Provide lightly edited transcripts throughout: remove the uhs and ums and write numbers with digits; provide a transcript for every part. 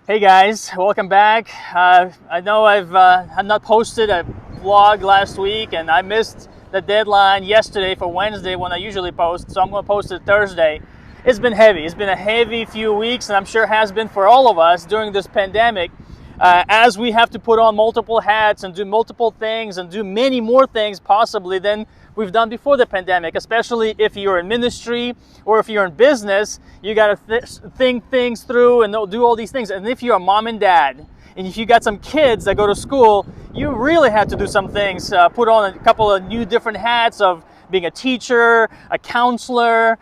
Hey guys, welcome back. I know I've not posted a vlog last week, and I missed the deadline yesterday for Wednesday when I usually post, so I'm going to post it Thursday. It's been heavy. It's been a heavy few weeks, and I'm sure has been for all of us during this pandemic, as we have to put on multiple hats and do multiple things and do many more things possibly than we've done before the pandemic, especially if you're in ministry or if you're in business. You got to think things through and do all these things. And if you're a mom and dad, and if you got some kids that go to school, you really have to do some things, put on a couple of new different hats of being a teacher, a counselor,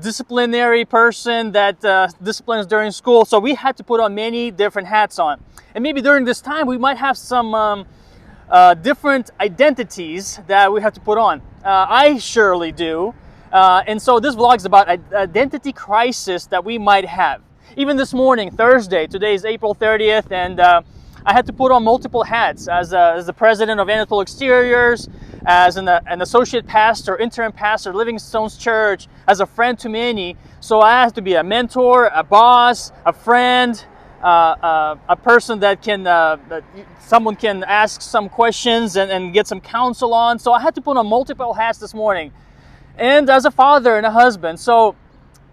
disciplinary person that disciplines during school. So we had to put on many different hats on. And maybe during this time, we might have some different identities that we have to put on. I surely do. And so this vlog is about identity crisis that we might have. Even this morning, Thursday, today is April 30th, and I had to put on multiple hats as the president of Anatole Exteriors, as an associate pastor, interim pastor, Living Stones Church, as a friend to many. So I have to be a mentor, a boss, a friend, a person that someone can ask some questions and get some counsel on. So I had to put on multiple hats this morning. And as a father and a husband. So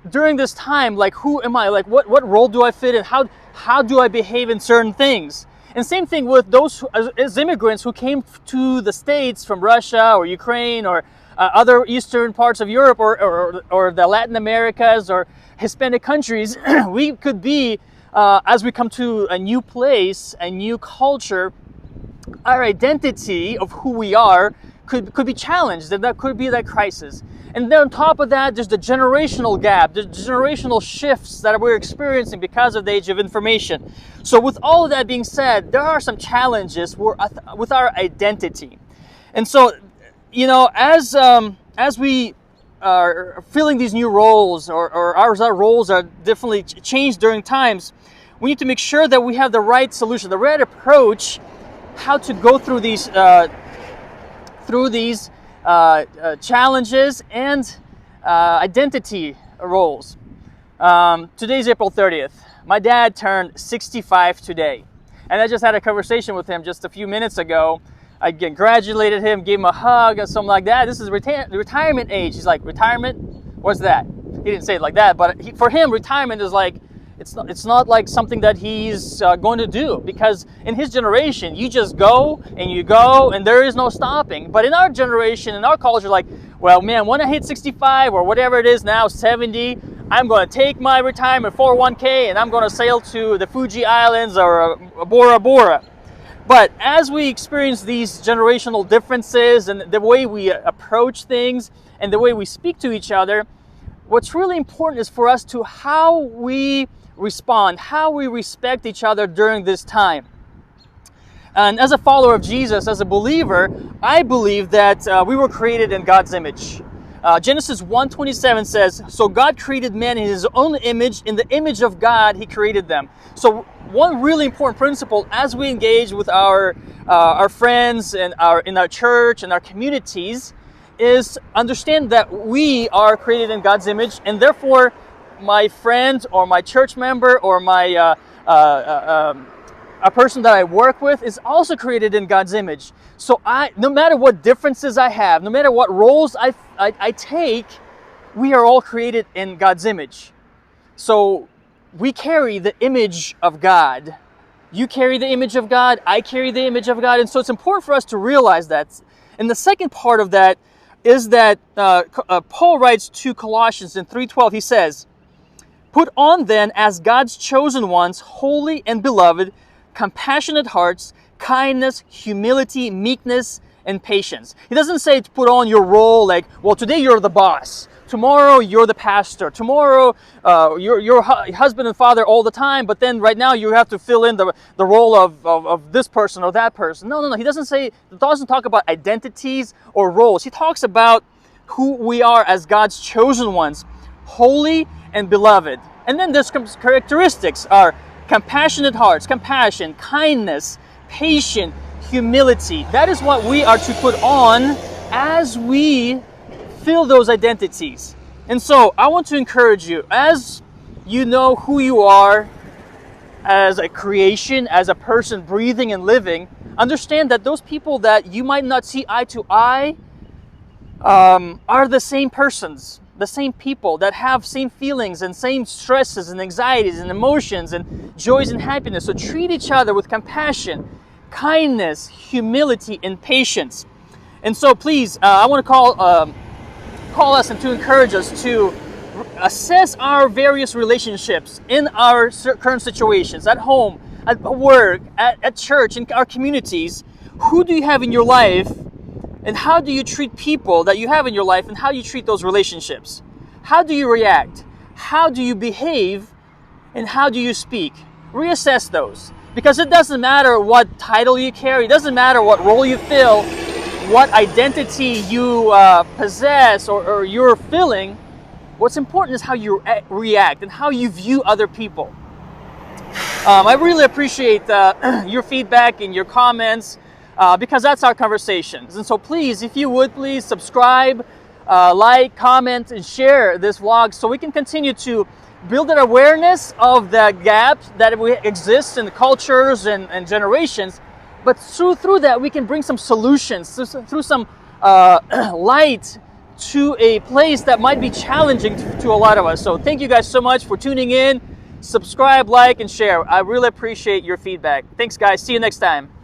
during this time, like, who am I? Like, what role do I fit in? How do I behave in certain things? And same thing with those as immigrants who came to the States from Russia or Ukraine or other eastern parts of Europe or the Latin Americas or Hispanic countries. We could be, as we come to a new place, a new culture, our identity of who we are could be challenged, and that could be that crisis. And then on top of that, there's the generational gap, the generational shifts that we're experiencing because of the age of information. So with all of that being said, there are some challenges with our identity. And so, as we are filling these new roles, or our roles are definitely changed during times, we need to make sure that we have the right solution, the right approach, how to go through these challenges and identity roles. Today's April 30th. My dad turned 65 today. And I just had a conversation with him just a few minutes ago. I congratulated him, gave him a hug and something like that. This is retirement age. He's like, retirement? What's that? He didn't say it like that, but for him, retirement is like, it's not like something that he's going to do, because in his generation, you just go and there is no stopping. But in our generation, in our culture, like, well, man, when I hit 65 or whatever it is now, 70, I'm going to take my retirement 401k and I'm going to sail to the Fuji Islands or Bora Bora. But as we experience these generational differences and the way we approach things and the way we speak to each other, what's really important is for us to how we respond, how we respect each other during this time. And as a follower of Jesus, as a believer, I believe that we were created in God's image. Genesis 1:27 says, "So God created man in His own image, in the image of God He created them." So one really important principle as we engage with our friends and in our church and our communities is understand that we are created in God's image, and therefore my friend or my church member or my a person that I work with is also created in God's image. So no matter what differences I have, no matter what roles I take, we are all created in God's image. So we carry the image of God. You carry the image of God, I carry the image of God, and so it's important for us to realize that. And the second part of that is that Paul writes to Colossians in 3:12, he says, "Put on then as God's chosen ones, holy and beloved, compassionate hearts, kindness, humility, meekness, and patience." He doesn't say to put on your role like, well, today you're the boss, tomorrow you're the pastor, tomorrow you're husband and father all the time, but then right now you have to fill in the role of this person or that person. No. He doesn't talk about identities or roles. He talks about who we are as God's chosen ones, holy and beloved. And then there's characteristics are compassionate hearts, compassion, kindness, patience, humility. That is what we are to put on as we fill those identities. And so I want to encourage you, as you know who you are, as a creation, as a person breathing and living, understand that those people that you might not see eye to eye are the same persons, the same people that have same feelings and same stresses and anxieties and emotions and joys and happiness. So treat each other with compassion, kindness, humility, and patience. And so please, I want to call us and to encourage us to assess our various relationships in our current situations, at home, at work, at church, in our communities. Who do you have in your life, and how do you treat people that you have in your life, and how do you treat those relationships? How do you react? How do you behave? And how do you speak? Reassess those, because it doesn't matter what title you carry, it doesn't matter what role you fill, what identity you possess or you're filling. What's important is how you react and how you view other people. I really appreciate your feedback and your comments because that's our conversations. And so please, if you would, please subscribe, like, comment, and share this vlog so we can continue to build an awareness of the gaps that exist in the cultures and generations. But through that, we can bring some solutions, through some light to a place that might be challenging to a lot of us. So thank you guys so much for tuning in. Subscribe, like, and share. I really appreciate your feedback. Thanks, guys. See you next time.